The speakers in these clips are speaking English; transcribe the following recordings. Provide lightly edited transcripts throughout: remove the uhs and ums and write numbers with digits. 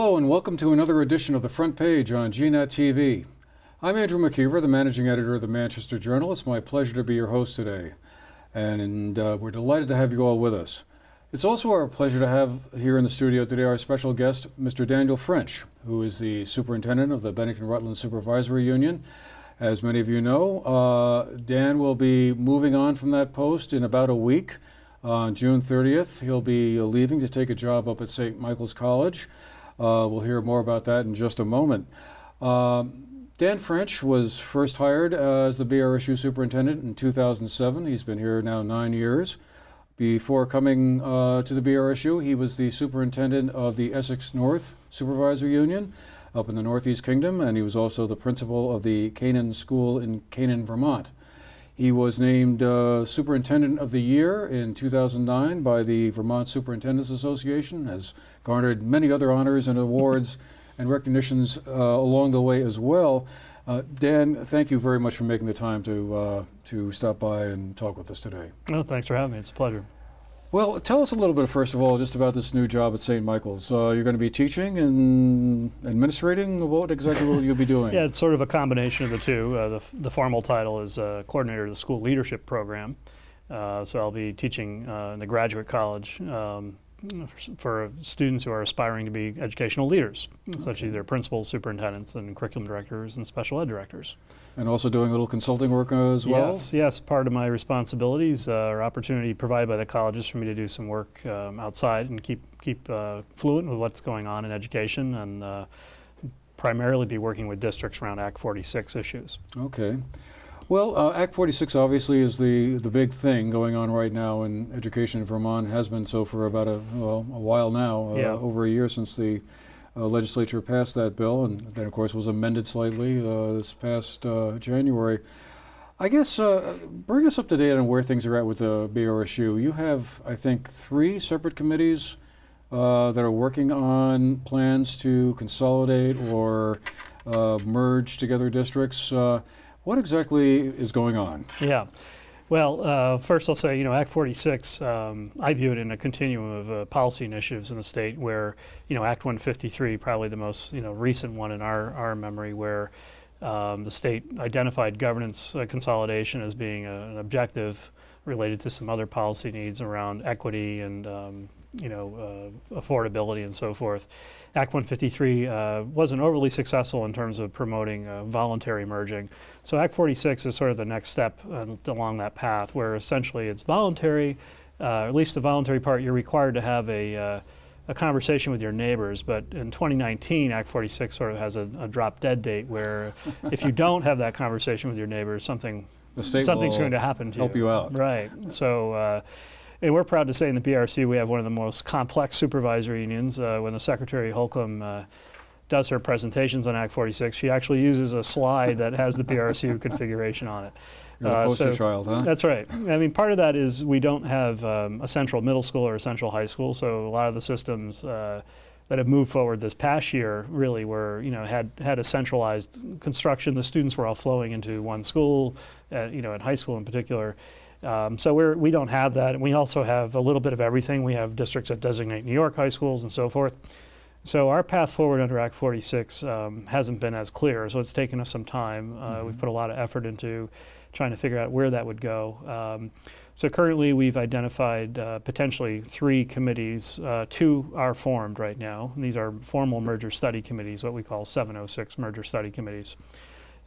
Hello and welcome to another edition of The Front Page on GNAT TV. I'm Andrew McKeever, the managing editor of the Manchester Journal. It's my pleasure to be your host today, and we're delighted to have you all with us. It's also our pleasure to have here in the studio today our special guest, Mr. Daniel French, who is the superintendent of the Bennington-Rutland Supervisory Union. As many of you know, Dan will be moving on from that post in about a week. On June 30th, he'll be leaving to take a job up at St. Michael's College. We'll hear more about that in just a moment. Dan French was first hired as the BRSU superintendent in 2007. He's been here now 9 years. Before coming to the BRSU, he was the superintendent of the Essex North Supervisory Union up in the Northeast Kingdom, and he was also the principal of the Canaan School in Canaan, Vermont. He was named Superintendent of the Year in 2009 by the Vermont Superintendents Association, has garnered many other honors and awards and recognitions along the way as well. Dan, thank you very much for making the time to stop by and talk with us today. Oh, thanks for having me. It's a pleasure. Well, tell us a little bit, first of all, just about this new job at St. Michael's. You're going to be teaching and administrating. What exactly will you be doing? Yeah, it's sort of a combination of the two. The formal title is coordinator of the school leadership program. So I'll be teaching in the graduate college for students who are aspiring to be educational leaders, such as either principals, superintendents, and curriculum directors and special ed directors. And also doing a little consulting work as well? Yes. Part of my responsibilities or opportunity provided by the college is for me to do some work outside and keep fluent with what's going on in education, and primarily be working with districts around Act 46 issues. Okay. Well, Act 46 obviously is the big thing going on right now in education in Vermont. Has been so for about a while now, over a year since the legislature passed that bill, and then of course was amended slightly this past January. I guess bring us up to date on where things are at with the BRSU. You have, I think, 3 separate committees that are working on plans to consolidate or merge together districts. What exactly is going on? Yeah. Well, first I'll say, Act 46, I view it in a continuum of policy initiatives in the state where, Act 153, probably the most, recent one in our memory, where the state identified governance consolidation as being an objective related to some other policy needs around equity and, affordability and so forth. Act 153 wasn't overly successful in terms of promoting voluntary merging. So Act 46 is sort of the next step along that path, where essentially it's voluntary, at least the voluntary part, you're required to have a conversation with your neighbors. But in 2019, Act 46 sort of has a drop dead date where if you don't have that conversation with your neighbors, something's going to happen to you. Help you out. Right. So. And we're proud to say in the BRC we have one of the most complex supervisory unions. When the Secretary Holcomb does her presentations on Act 46, she actually uses a slide that has the BRCU configuration on it. You're the poster child, huh? That's right. I mean, part of that is we don't have a central middle school or a central high school, so a lot of the systems that have moved forward this past year really were, had a centralized construction. The students were all flowing into one school, at high school in particular. So we don't have that, and we also have a little bit of everything. We have districts that designate New York high schools and so forth. So our path forward under Act 46 hasn't been as clear, so it's taken us some time. We've put a lot of effort into trying to figure out where that would go. So currently we've identified potentially 3 committees. 2 are formed right now, and these are formal merger study committees, what we call 706 merger study committees.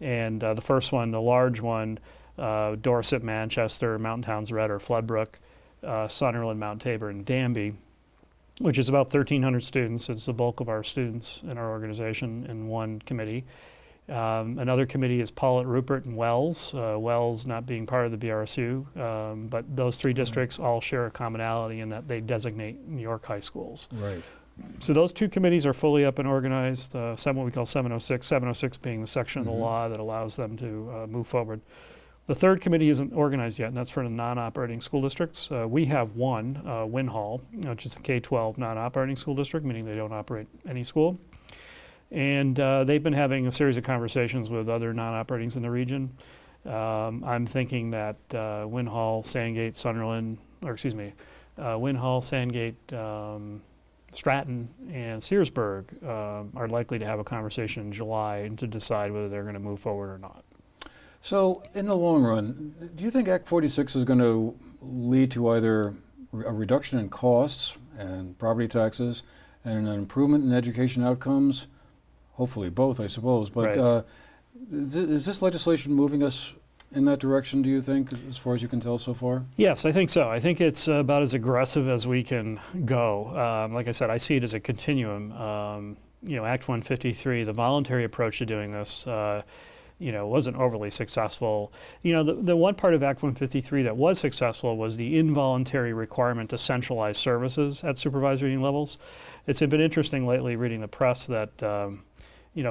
And the first one, the large one, Dorset, Manchester, Mountain Towns, Red or Floodbrook, Sunderland, Mount Tabor, and Danby, which is about 1,300 students. It's the bulk of our students in our organization in one committee. Another committee is Paulet, Rupert, and Wells. Wells not being part of the BRSU, but those 3 districts all share a commonality in that they designate New York high schools. Right. So those 2 committees are fully up and organized, what we call 706, 706 being the section of the law that allows them to move forward. The 3rd committee isn't organized yet, and that's for the non-operating school districts. We have one, Winhall, which is a K-12 non-operating school district, meaning they don't operate any school. And they've been having a series of conversations with other non-operatings in the region. I'm thinking that Winhall, Sandgate, Sunderland, Winhall, Sandgate, Stratton and Searsburg are likely to have a conversation in July to decide whether they're going to move forward or not. So in the long run, do you think Act 46 is going to lead to either a reduction in costs and property taxes and an improvement in education outcomes? Hopefully both, I suppose. But Right. Is this legislation moving us in that direction, do you think, as far as you can tell so far? Yes, I think so. I think it's about as aggressive as we can go. Like I said, I see it as a continuum. Act 153, the voluntary approach to doing this, wasn't overly successful. The one part of Act 153 that was successful was the involuntary requirement to centralize services at supervisory levels. It's been interesting lately reading the press that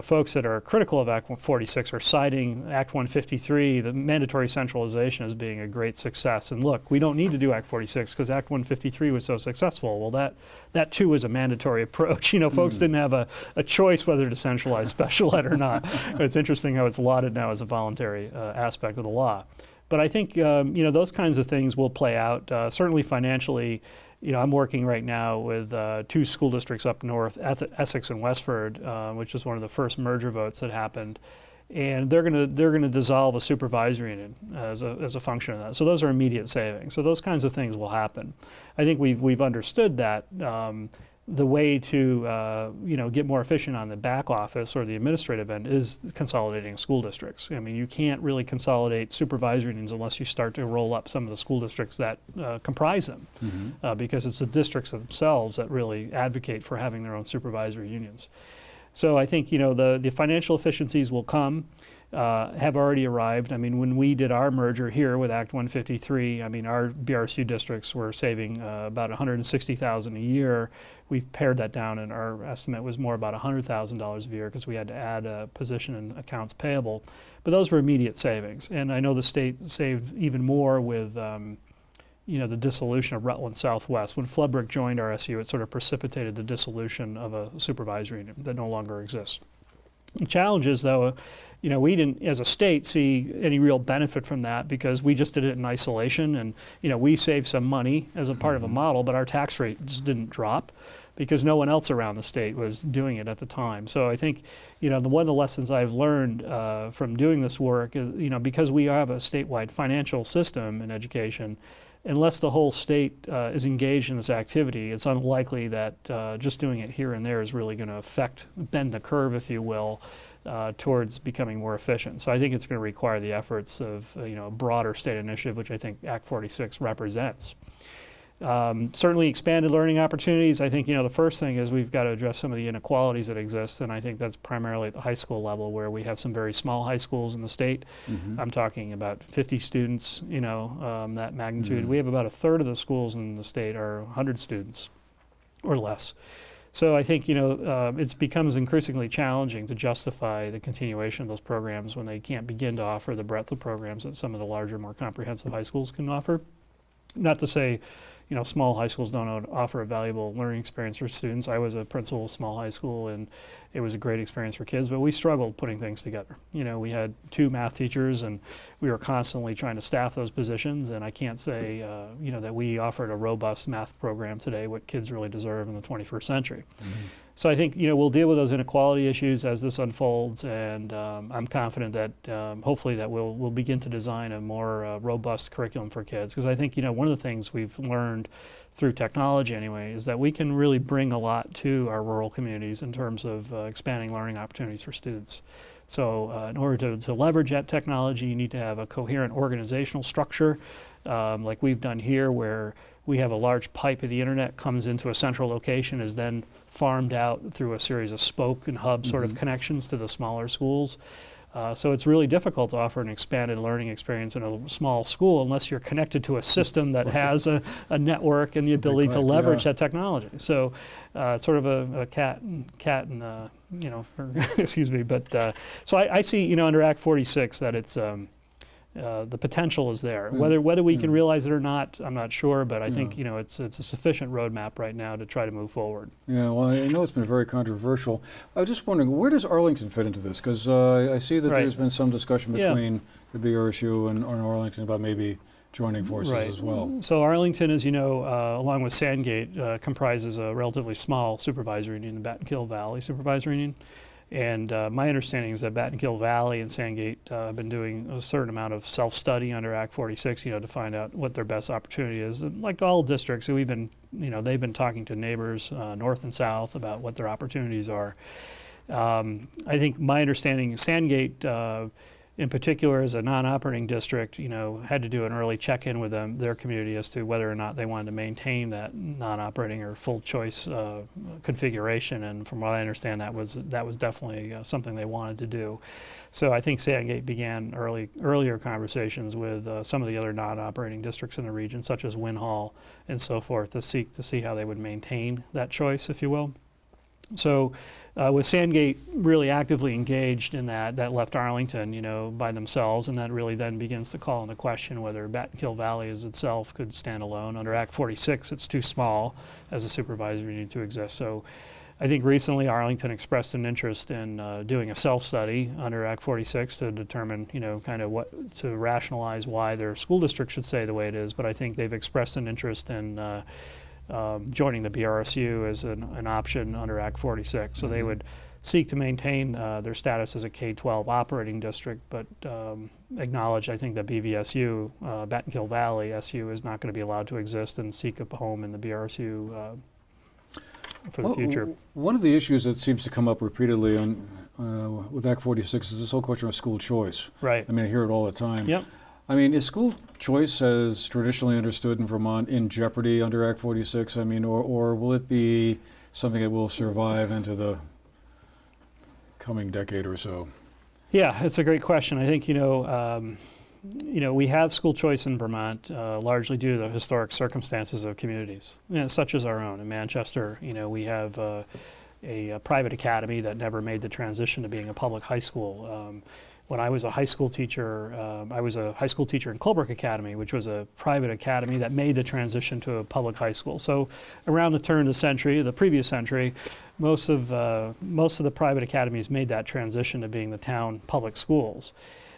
folks that are critical of Act 146 are citing Act 153, the mandatory centralization, as being a great success. And look, we don't need to do Act 46 because Act 153 was so successful. Well, that too was a mandatory approach. Folks didn't have a choice whether to centralize special ed or not. It's interesting how it's lauded now as a voluntary aspect of the law. But I think those kinds of things will play out. Certainly financially, I'm working right now with two school districts up north, Essex and Westford, which is one of the first merger votes that happened, and they're going to dissolve a supervisory union as a function of that. So those are immediate savings. So those kinds of things will happen. I think we've understood that the way to get more efficient on the back office or the administrative end is consolidating school districts. I mean, you can't really consolidate supervisory unions unless you start to roll up some of the school districts that comprise them, because it's the districts themselves that really advocate for having their own supervisory unions. So I think the financial efficiencies will come. Have already arrived. I mean, when we did our merger here with Act 153, I mean, our BRCU districts were saving about $160,000 a year. We've pared that down, and our estimate was more about $100,000 a year because we had to add a position in accounts payable. But those were immediate savings, and I know the state saved even more with the dissolution of Rutland Southwest. When Floodbrook joined RSU, it sort of precipitated the dissolution of a supervisory union that no longer exists. The challenge is, though, we didn't, as a state, see any real benefit from that because we just did it in isolation, and we saved some money as a part of a model, but our tax rate just didn't drop because no one else around the state was doing it at the time. So I think, one of the lessons I've learned from doing this work is, because we have a statewide financial system in education, unless the whole state is engaged in this activity, it's unlikely that just doing it here and there is really going to bend the curve, if you will, towards becoming more efficient. So I think it's going to require the efforts of a broader state initiative, which I think Act 46 represents. Certainly expanded learning opportunities. I think the first thing is we've got to address some of the inequalities that exist, and I think that's primarily at the high school level, where we have some very small high schools in the state. I'm talking about 50 students, that magnitude. We have about a third of the schools in the state are 100 students or less. So I think it becomes increasingly challenging to justify the continuation of those programs when they can't begin to offer the breadth of programs that some of the larger, more comprehensive high schools can offer. Not to say small high schools don't offer a valuable learning experience for students. I was a principal of a small high school, and it was a great experience for kids, but we struggled putting things together. We had 2 math teachers, and we were constantly trying to staff those positions, and I can't say, that we offered a robust math program today, what kids really deserve in the 21st century. So I think, we'll deal with those inequality issues as this unfolds, and I'm confident that hopefully that we'll begin to design a more robust curriculum for kids. Because I think, one of the things we've learned through technology anyway is that we can really bring a lot to our rural communities in terms of expanding learning opportunities for students. So in order to leverage that technology, you need to have a coherent organizational structure, like we've done here, where we have a large pipe of the internet comes into a central location, is then farmed out through a series of spoke and hub sort of connections to the smaller schools. So it's really difficult to offer an expanded learning experience in a small school unless you're connected to a system that has a network and the ability to leverage that technology. So it's sort of a cat and excuse me. But so I see, under Act 46 that it's the potential is there. Whether we can realize it or not, I'm not sure, but I think it's a sufficient roadmap right now to try to move forward. Yeah, well, I know it's been very controversial. I was just wondering, where does Arlington fit into this? Because I see that there's been some discussion between the BRSU and Arlington about maybe joining forces Right. as well. So Arlington, as you know, along with Sandgate, comprises a relatively small supervisory union, the Battenkill Valley Supervisory Union. And my understanding is that Battenkill Valley and Sandgate have been doing a certain amount of self-study under Act 46, to find out what their best opportunity is. And like all districts, we've been, they've been talking to neighbors north and south about what their opportunities are. I think my understanding, Sandgate in particular as a non-operating district, had to do an early check-in with their community as to whether or not they wanted to maintain that non-operating or full choice configuration. And from what I understand, that was definitely something they wanted to do. So I think Sandgate began earlier conversations with some of the other non-operating districts in the region, such as Winhall and so forth, to see how they would maintain that choice, if you will. So with Sandgate really actively engaged in that left Arlington, by themselves, and that really then begins to call into question whether Battenkill Valley as itself could stand alone. Under Act 46, it's too small as a supervisory unit to exist. So I think recently Arlington expressed an interest in doing a self-study under Act 46 to determine, kind of to rationalize why their school district should stay the way it is. But I think they've expressed an interest in joining the BRSU as an option under Act 46. So they would seek to maintain their status as a K-12 operating district, but acknowledge, I think, that BVSU, Battenkill Valley SU, is not going to be allowed to exist and seek a home in the BRSU for the future. One of the issues that seems to come up repeatedly with Act 46 is this whole question of school choice. Right. I mean, I hear it all the time. Yep. I mean, is school choice as traditionally understood in Vermont in jeopardy under Act 46? I mean, or will it be something that will survive into the coming decade or so? Yeah, it's a great question. I think, we have school choice in Vermont largely due to the historic circumstances of communities, such as our own. In Manchester, we have a private academy that never made the transition to being a public high school. When I was a high school teacher, in Colebrook Academy, which was a private academy that made the transition to a public high school. So around the turn of the century, the previous century, most of the private academies made that transition to being the town public schools.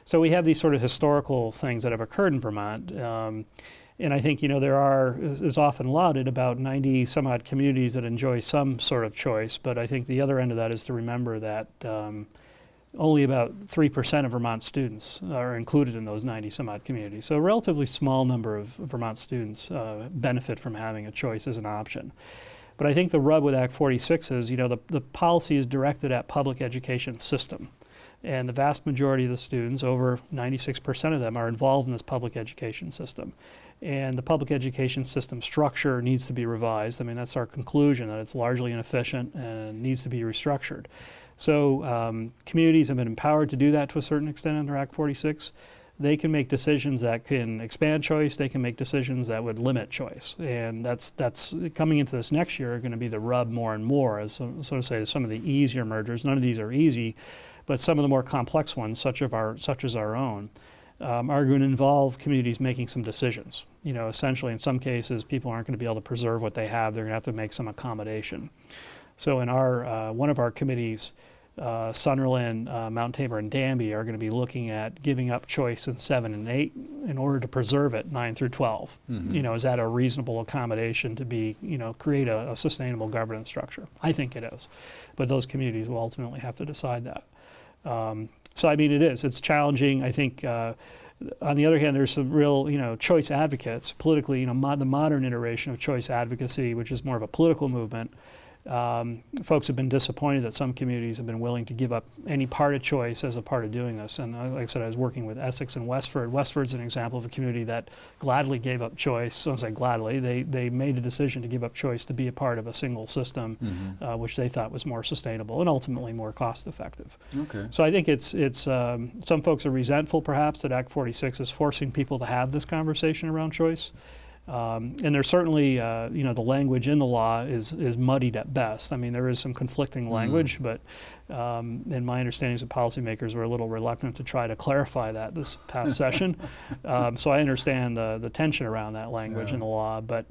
So we have these sort of historical things that have occurred in Vermont. And I think, there is often lauded about 90 some odd communities that enjoy some sort of choice. But I think the other end of that is to remember that only about 3% of Vermont students are included in those 90 some odd communities. So a relatively small number of Vermont students benefit from having a choice as an option. But I think the rub with Act 46 is, the policy is directed at public education system. And the vast majority of the students, over 96% of them, are involved in this public education system. And the public education system structure needs to be revised. I mean, that's our conclusion, that it's largely inefficient and needs to be restructured. So communities have been empowered to do that to a certain extent under Act 46. They can make decisions that can expand choice. They can make decisions that would limit choice. And that's coming into this next year going to be the rub more and more, as so to say, some of the easier mergers. None of these are easy, but some of the more complex ones, such as our own, are going to involve communities making some decisions. Essentially, in some cases, people aren't going to be able to preserve what they have. They're going to have to make some accommodation. So in our one of our committees, Sunderland, Mount Tabor, and Danby are going to be looking at giving up choice in 7 and 8 in order to preserve it 9 through 12. Is that a reasonable accommodation to be, create a sustainable governance structure? I think it is, but those communities will ultimately have to decide that. So I mean, it's challenging. I think on the other hand, there's some real, choice advocates politically. The modern iteration of choice advocacy, which is more of a political movement. Folks have been disappointed that some communities have been willing to give up any part of choice as a part of doing this. And like I said, I was working with Essex and Westford. Westford's an example of a community that gladly gave up choice. So I say gladly. They made a decision to give up choice to be a part of a single system, which they thought was more sustainable and ultimately more cost effective. Okay. So I think it's some folks are resentful perhaps that Act 46 is forcing people to have this conversation around choice. And there's certainly, the language in the law is muddied at best. I mean, there is some conflicting language, but in my understanding is that policymakers were a little reluctant to try to clarify that this past session. So I understand the tension around that language in the law, but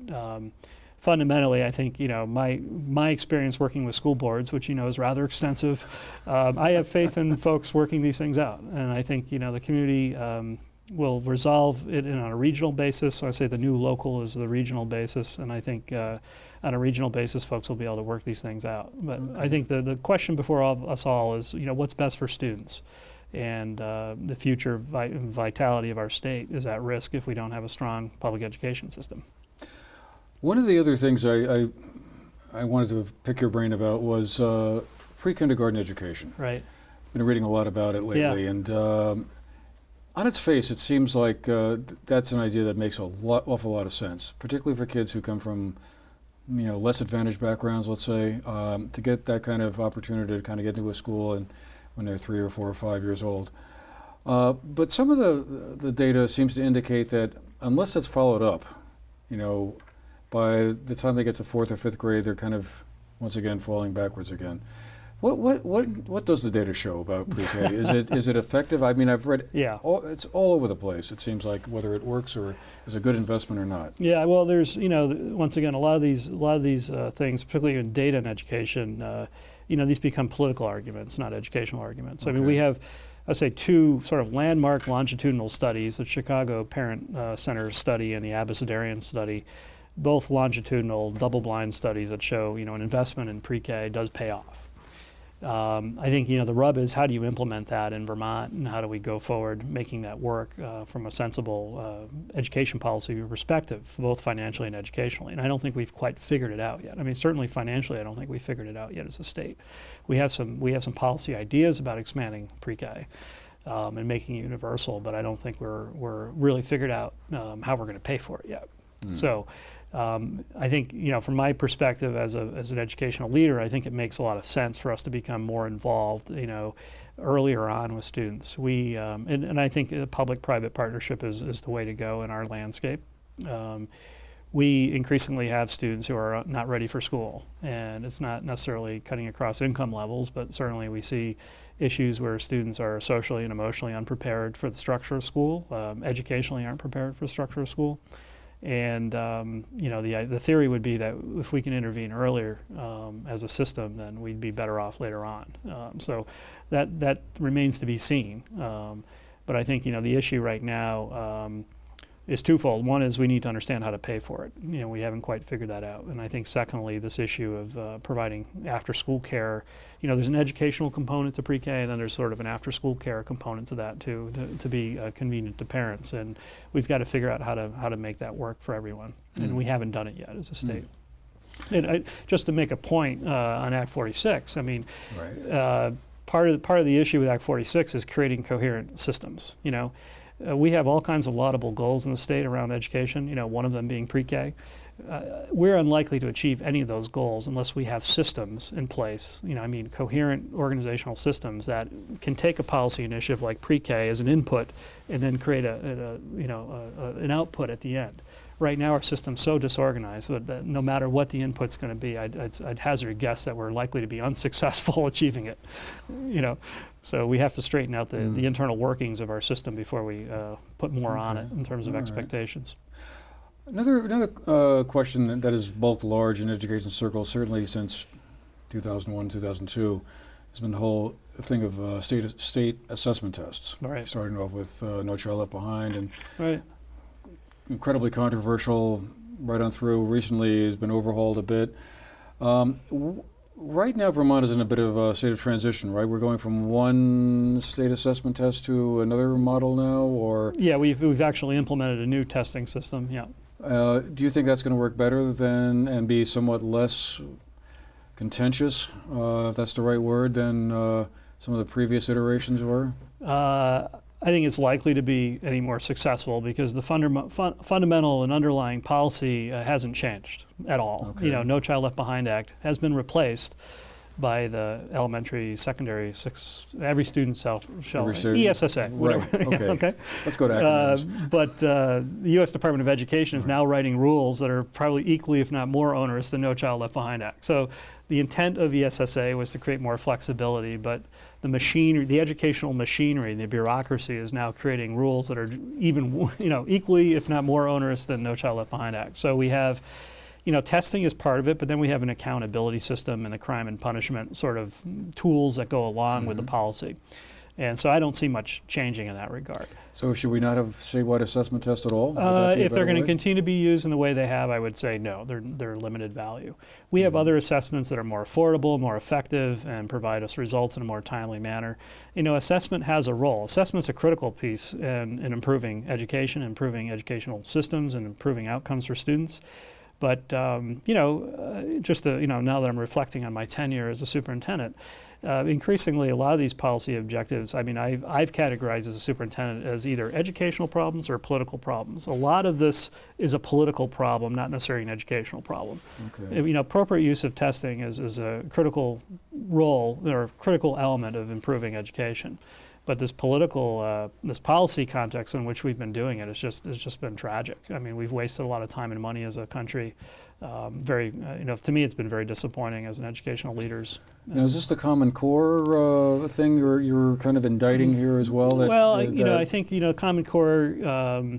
fundamentally, I think, my experience working with school boards, which, is rather extensive, I have faith in folks working these things out. And I think, the community we'll resolve it on a regional basis. So I say the new local is the regional basis, and I think on a regional basis, folks will be able to work these things out. But I think the question before us all is, what's best for students? And the future vitality of our state is at risk if we don't have a strong public education system. One of the other things I wanted to pick your brain about was pre-kindergarten education. Right. Been reading a lot about it lately, and on its face, it seems like that's an idea that makes awful lot of sense, particularly for kids who come from less advantaged backgrounds, let's say, to get that kind of opportunity to kind of get into a school and when they're 3 or 4 or 5 years old. But some of the data seems to indicate that unless it's followed up, by the time they get to 4th or 5th grade, they're kind of once again falling backwards again. What does the data show about pre-K? Is it effective? I mean, I've read it's all over the place. It seems like whether it works or is a good investment or not. Yeah, well, there's once again a lot of these things, particularly in data and education. These become political arguments, not educational arguments. Okay. I mean, we have, I'd say, 2 sort of landmark longitudinal studies: the Chicago Parent Center study and the Abecedarian study. Both longitudinal, double-blind studies that show an investment in pre-K does pay off. I think the rub is, how do you implement that in Vermont, and how do we go forward making that work from a sensible education policy perspective, both financially and educationally. And I don't think we've quite figured it out yet. I mean, certainly financially, I don't think we've figured it out yet as a state. We have some policy ideas about expanding pre-K and making it universal, but I don't think we're really figured out how we're going to pay for it yet. So. I think, from my perspective as an educational leader, I think it makes a lot of sense for us to become more involved, earlier on with students. And I think a public-private partnership is the way to go in our landscape. We increasingly have students who are not ready for school, and it's not necessarily cutting across income levels, but certainly we see issues where students are socially and emotionally unprepared for the structure of school, educationally aren't prepared for the structure of school. And the theory would be that if we can intervene earlier as a system, then we'd be better off later on. So that remains to be seen. But I think the issue right now is twofold. One is we need to understand how to pay for it. We haven't quite figured that out. And I think secondly, this issue of providing after-school care. There's an educational component to pre-K, and then there's sort of an after-school care component to that too, to be convenient to parents. And we've got to figure out how to make that work for everyone. And we haven't done it yet as a state. And just to make a point on Act 46, I mean, right. Part of the issue with Act 46 is creating coherent systems. We have all kinds of laudable goals in the state around education, one of them being pre-K. We're unlikely to achieve any of those goals unless we have systems in place, coherent organizational systems that can take a policy initiative like pre-K as an input and then create an output at the end. Right now our system's so disorganized that no matter what the input's going to be, I'd hazard a guess that we're likely to be unsuccessful achieving it, So we have to straighten out the internal workings of our system before we put more on it in terms of expectations. Another question that has bulked large in education circles, certainly since 2001, 2002, has been the whole thing of state assessment tests. Right. Starting off with No Child Left Behind, and right. Incredibly controversial right on through. Recently has been overhauled a bit. Right now, Vermont is in a bit of a state of transition, right? We're going from one state assessment test to another model now, or? Yeah, we've actually implemented a new testing system, yeah. Do you think that's going to work better than, and be somewhat less contentious, if that's the right word, than some of the previous iterations were? I think it's likely to be any more successful because the fundamental and underlying policy hasn't changed at all. Okay. No Child Left Behind Act has been replaced by the elementary, secondary, every student shall ESSA. Right. Okay. Okay. Let's go to acronyms. But the U.S. Department of Education is now writing rules that are probably equally, if not more, onerous than No Child Left Behind Act. So the intent of ESSA was to create more flexibility, but the machinery, the educational machinery, the bureaucracy is now creating rules that are even, equally, if not more, onerous than No Child Left Behind Act. So we have. Testing is part of it, but then we have an accountability system and the crime and punishment sort of tools that go along with the policy. And so I don't see much changing in that regard. So should we not have statewide assessment tests at all? Would that be a If they're better going to way? continue to be used in the way they have, I would say no, they're limited value. We have other assessments that are more affordable, more effective, and provide us results in a more timely manner. You know, assessment has a role. Assessment's a critical piece in improving education, improving educational systems, and improving outcomes for students. But you know, now that I'm reflecting on my tenure as a superintendent, increasingly a lot of these policy objectives, I mean, I've categorized as a superintendent as either educational problems or political problems. A lot of this is a political problem, not necessarily an educational problem. Okay. You know, appropriate use of testing is a critical role or critical element of improving education. But this political, this policy context in which we've been doing it, it's just been tragic. I mean, we've wasted a lot of time and money as a country. You know, to me, it's been very disappointing as an educational leaders. Now, is this the Common Core thing you're kind of indicting here as well? Well, you know, I think, you know, Common Core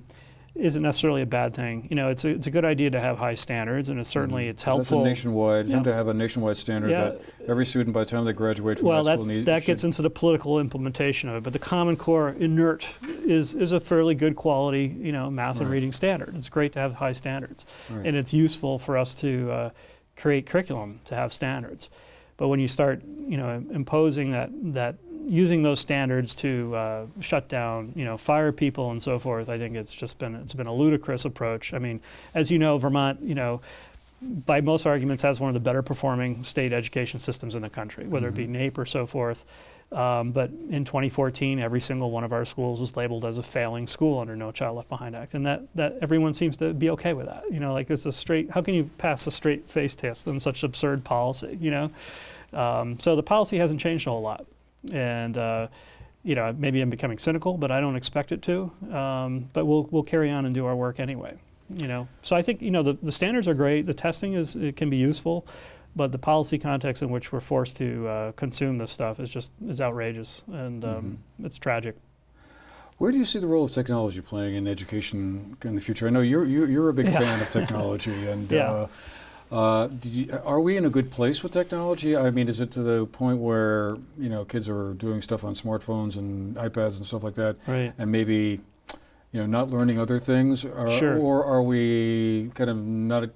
isn't necessarily a bad thing. You know, it's a good idea to have high standards, and it's certainly it's helpful. That's a nationwide. Yeah. Tend to have a nationwide standard that every student, by the time they graduate from high school, needs. That gets into the political implementation of it. But the Common Core inert is a fairly good quality, you know, math and reading standard. It's great to have high standards, and it's useful for us to create curriculum to have standards. But when you start, you know, imposing that using those standards to shut down, you know, fire people and so forth, I think it's been a ludicrous approach. I mean, as you know, Vermont, you know, by most arguments has one of the better performing state education systems in the country, whether it be NAEP or so forth. But in 2014, every single one of our schools was labeled as a failing school under No Child Left Behind Act, and that everyone seems to be okay with that. You know, like it's how can you pass a straight face test on such absurd policy? You know, so the policy hasn't changed a whole lot. And you know, maybe I'm becoming cynical, but I don't expect it to. But we'll carry on and do our work anyway. You know, so I think, you know, the standards are great. The testing it can be useful, but the policy context in which we're forced to consume this stuff is outrageous, and it's tragic. Where do you see the role of technology playing in education in the future? I know you're a big fan of technology, and are we in a good place with technology? I mean, is it to the point where, you know, kids are doing stuff on smartphones and iPads and stuff like that, and maybe, you know, not learning other things, or are we kind of not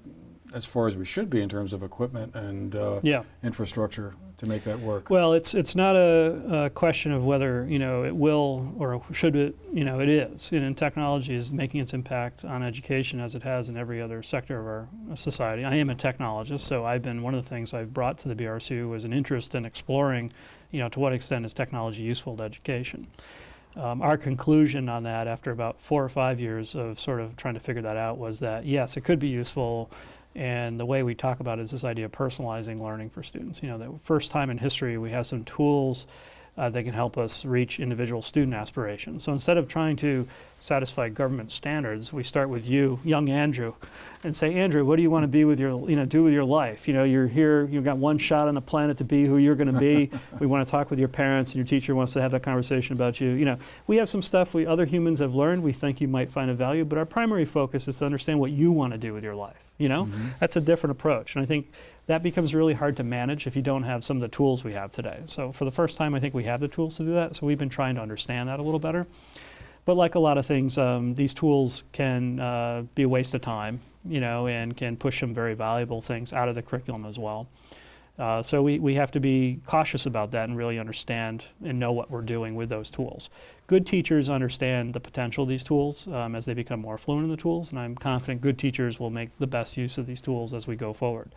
as far as we should be in terms of equipment and infrastructure to make that work? Well, it's not a question of whether, you know, it will or should it. You know, it is. And technology is making its impact on education as it has in every other sector of our society. I am a technologist, so one of the things I've brought to the BRCU was an interest in exploring, you know, to what extent is technology useful to education. Our conclusion on that, after about 4 or 5 years of sort of trying to figure that out, was that yes, it could be useful. And the way we talk about it is this idea of personalizing learning for students. You know, the first time in history we have some tools that can help us reach individual student aspirations. So instead of trying to satisfy government standards, we start with you, young Andrew, and say, Andrew, what do you want to be with your, you know, do with your life? You know, you're here, you've got one shot on the planet to be who you're going to be. We want to talk with your parents, and your teacher wants to have that conversation about you. You know, we have some stuff other humans have learned we think you might find of value, but our primary focus is to understand what you want to do with your life. You know, that's a different approach. And I think that becomes really hard to manage if you don't have some of the tools we have today. So for the first time, I think we have the tools to do that. So we've been trying to understand that a little better. But like a lot of things, these tools can be a waste of time, you know, and can push some very valuable things out of the curriculum as well. So we have to be cautious about that and really understand and know what we're doing with those tools. Good teachers understand the potential of these tools as they become more fluent in the tools, and I'm confident good teachers will make the best use of these tools as we go forward.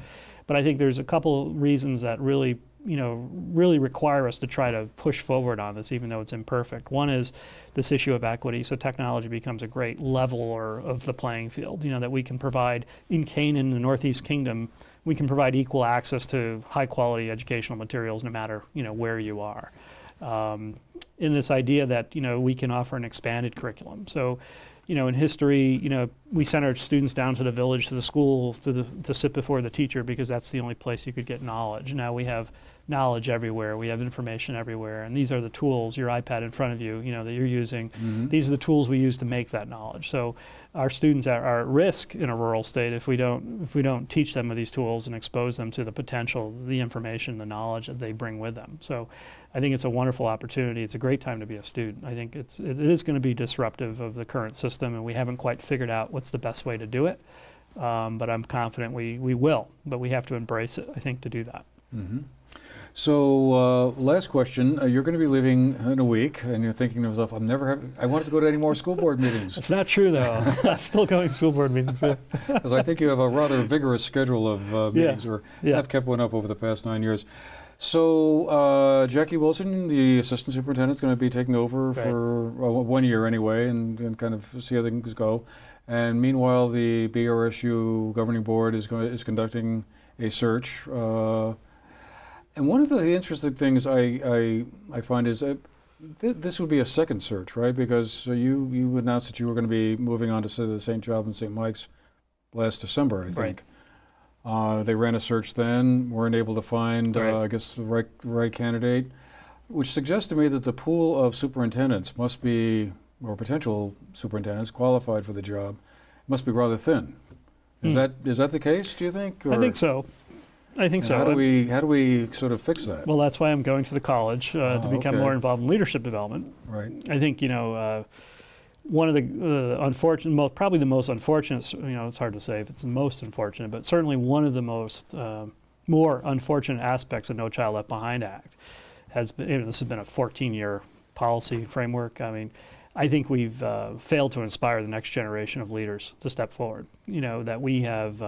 But I think there's a couple reasons that really require us to try to push forward on this, even though it's imperfect. One is this issue of equity. So technology becomes a great leveler of the playing field, you know, that we can provide in Canaan, the Northeast Kingdom, we can provide equal access to high quality educational materials no matter, you know, where you are. In this idea that, you know, we can offer an expanded curriculum. So, you know, in history, you know, we sent our students down to the village, to the school, to sit before the teacher, because that's the only place you could get knowledge. Now we have knowledge everywhere. We have information everywhere, and these are the tools. Your iPad in front of you, that you're using. Mm-hmm. These are the tools we use to make that knowledge. So our students are at risk in a rural state if we don't teach them of these tools and expose them to the potential, the information, the knowledge that they bring with them. So I think it's a wonderful opportunity. It's a great time to be a student. I think it is going to be disruptive of the current system, and we haven't quite figured out what's the best way to do it. But I'm confident we will. But we have to embrace it, I think, to do that. Mm-hmm. So last question, you're going to be leaving in a week, and you're thinking to yourself, I wanted to go to any more school board meetings. That's not true, though. I'm still going to school board meetings. Because I think you have a rather vigorous schedule of meetings, or have kept one up over the past 9 years. So Jackie Wilson, the assistant superintendent, is going to be taking over for 1 year anyway, and kind of see how things go. And meanwhile, the BRSU governing board is conducting a search. And one of the interesting things I find is this would be a second search, right? Because you announced that you were going to be moving on to the St. Job and St. Mike's last December, I think. They ran a search then, weren't able to find, I guess, the right candidate, which suggests to me that the pool of superintendents must be, or potential superintendents qualified for the job, must be rather thin. Is that the case, do you think? Or? I think so. How do we sort of fix that? Well, that's why I'm going to the college to become more involved in leadership development. Right. I think one of the probably the most unfortunate. It's hard to say if it's the most unfortunate, but certainly one of the most more unfortunate aspects of No Child Left Behind Act has been. This has been a 14-year policy framework. I mean, I think we've failed to inspire the next generation of leaders to step forward. That we have.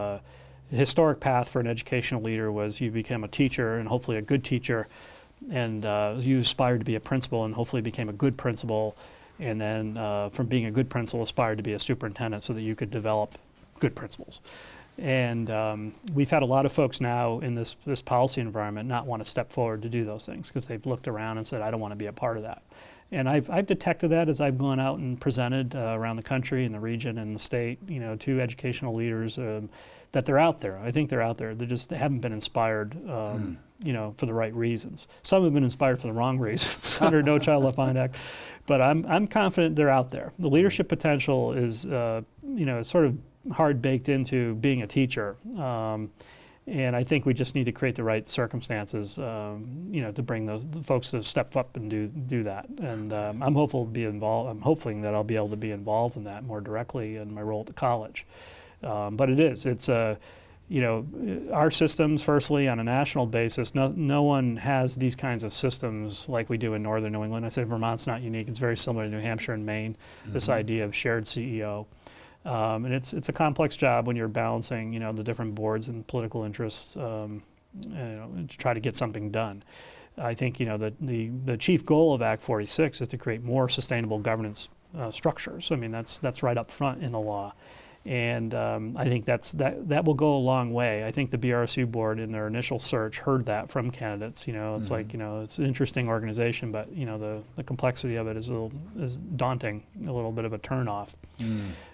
The historic path for an educational leader was you became a teacher, and hopefully a good teacher, and you aspired to be a principal and hopefully became a good principal, and then from being a good principal aspired to be a superintendent so that you could develop good principals. And we've had a lot of folks now in this policy environment not want to step forward to do those things because they've looked around and said, I don't want to be a part of that. And I've detected that as I've gone out and presented around the country and the region and the state, to educational leaders, that they're out there. I think they're out there. They haven't been inspired, for the right reasons. Some have been inspired for the wrong reasons under No Child Left Behind Act. But I'm confident they're out there. The leadership potential is, sort of hard baked into being a teacher. And I think we just need to create the right circumstances, to bring the folks to step up and do that. And I'm hopeful to be involved. I'm hoping that I'll be able to be involved in that more directly in my role at the college. But it's our systems. Firstly, on a national basis, no one has these kinds of systems like we do in northern New England. I said Vermont's not unique. It's very similar to New Hampshire and Maine. This idea of shared CEO. And it's a complex job when you're balancing, the different boards and political interests, to try to get something done. I think, the chief goal of Act 46 is to create more sustainable governance structures. I mean, that's right up front in the law. And I think that will go a long way. I think the BRSU board in their initial search heard that from candidates. It's like, it's an interesting organization, but the complexity of it is daunting, a little bit of a turnoff.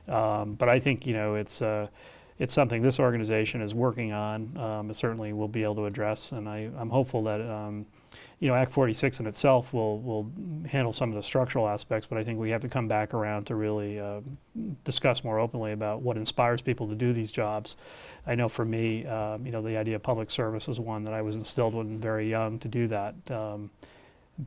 But I think it's something this organization is working on. It certainly will be able to address, and I'm hopeful that Act 46 in itself will handle some of the structural aspects, but I think we have to come back around to really discuss more openly about what inspires people to do these jobs. I know for me, the idea of public service is one that I was instilled when very young to do that.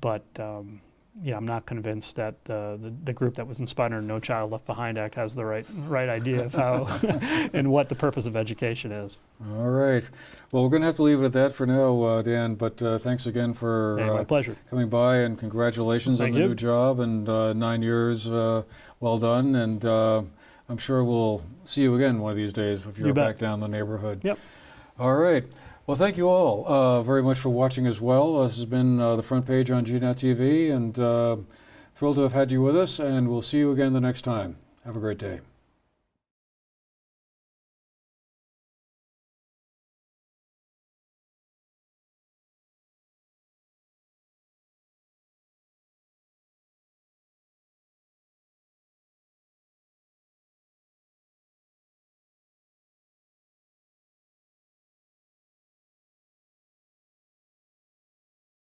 But I'm not convinced that the group that was inspired under No Child Left Behind Act has the right idea of how and what the purpose of education is. All right. Well, we're going to have to leave it at that for now, Dan, but thanks again for my pleasure. Coming by, and congratulations on the new job, and 9 years well done, and I'm sure we'll see you again one of these days if you're back down the neighborhood. Yep. All right. Well, thank you all very much for watching as well. This has been the front page on GNAT TV, and thrilled to have had you with us, and we'll see you again the next time. Have a great day.